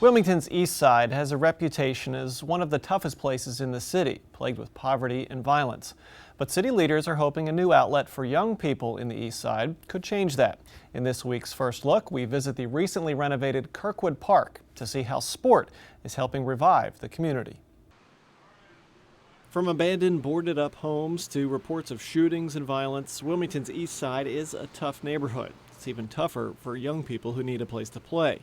Wilmington's Eastside has a reputation as one of the toughest places in the city, plagued with poverty and violence. But city leaders are hoping a new outlet for young people in the Eastside could change that. In this week's First Look, we visit the recently renovated Kirkwood Park to see how sport is helping revive the community. From abandoned, boarded-up homes to reports of shootings and violence, Wilmington's Eastside is a tough neighborhood. It's even tougher for young people who need a place to play.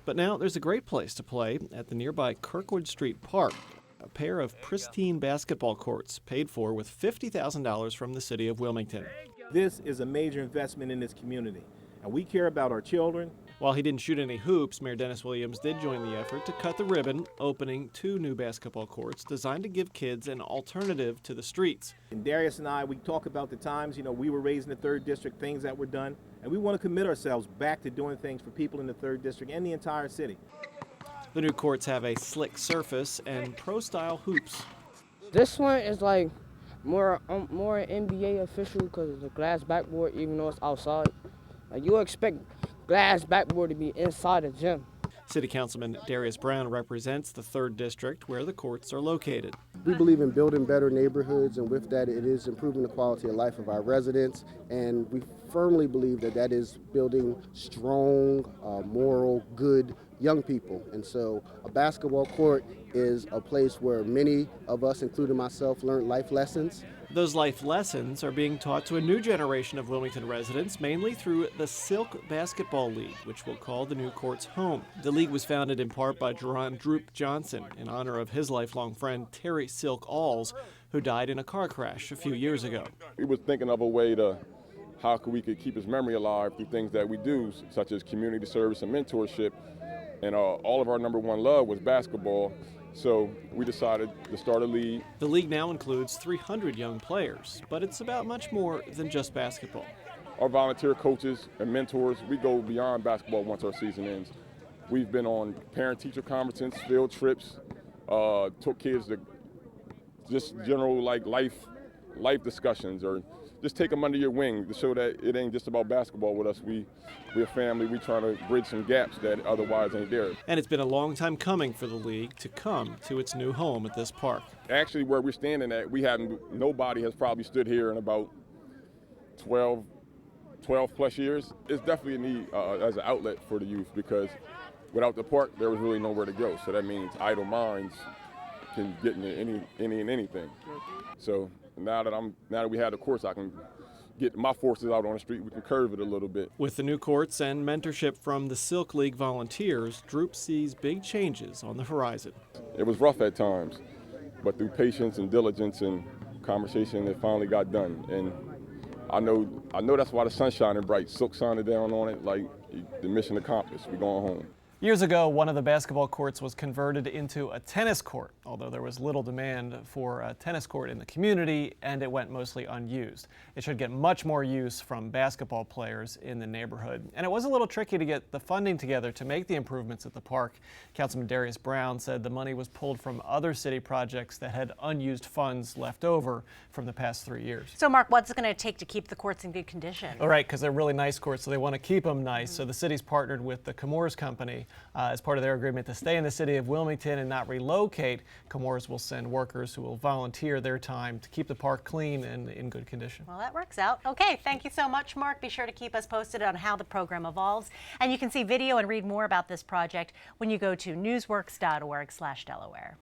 But now there's a great place to play at the nearby Kirkwood Street Park, a pair of pristine basketball courts paid for with $50,000 from the city of Wilmington. This is a major investment in this community, and we care about our children. While he didn't shoot any hoops, Mayor Dennis Williams did join the effort to cut the ribbon, opening 2 new basketball courts designed to give kids an alternative to the streets. And Darius and I, we talk about the times, we were raised in the 3rd District, things that were done, and we want to commit ourselves back to doing things for people in the 3rd District and the entire city. The new courts have a slick surface and pro-style hoops. This one is like more NBA official because it's a glass backboard, even though it's outside. Like you expect glass backboard to be inside a gym. City Councilman Darius Brown represents the 3rd District where the courts are located. We believe in building better neighborhoods, and with that it is improving the quality of life of our residents, and we firmly believe that that is building strong, moral, good young people. And so a basketball court is a place where many of us, including myself, learned life lessons. Those life lessons are being taught to a new generation of Wilmington residents, mainly through the Silk Basketball League, which we'll call the new court's home. The league was founded in part by Jerron Droop Johnson in honor of his lifelong friend Terry Silk Alls, who died in a car crash a few years ago. We were thinking of a way to how we could keep his memory alive through things that we do, such as community service and mentorship. And all of our number one love was basketball. So we decided to start a league. The league now includes 300 young players, but it's about much more than just basketball. Our volunteer coaches and mentors, we go beyond basketball once our season ends. We've been on parent-teacher conferences, field trips, took kids to just general life discussions, or just take them under your wing to show that it ain't just about basketball with us. We're a family. We try to bridge some gaps that otherwise ain't there. And it's been a long time coming for the league to come to its new home at this park. Actually, where we're standing at, nobody has probably stood here in about 12 plus years. It's definitely a need as an outlet for the youth, because without the park, there was really nowhere to go. So that means idle minds can get into anything. So now that we have the courts, I can get my forces out on the street. We can curve it a little bit. With the new courts and mentorship from the Silk League volunteers, Droop sees big changes on the horizon. It was rough at times, but through patience and diligence and conversation, it finally got done. And I know that's why the sun's shining bright. Silk shining down on it, like the mission accomplished. We're going home. Years ago, one of the basketball courts was converted into a tennis court, although there was little demand for a tennis court in the community, and it went mostly unused. It should get much more use from basketball players in the neighborhood. And it was a little tricky to get the funding together to make the improvements at the park. Councilman Darius Brown said the money was pulled from other city projects that had unused funds left over from the past 3 years. So, Mark, what's it going to take to keep the courts in good condition? All right, because they're really nice courts, so they want to keep them nice. So the city's partnered with the Comores Company as part of their agreement to stay in the city of Wilmington and not relocate. Comores will send workers who will volunteer their time to keep the park clean and in good condition. Well, that works out. Okay, thank you so much, Mark. Be sure to keep us posted on how the program evolves. And you can see video and read more about this project when you go to newsworks.org/Delaware.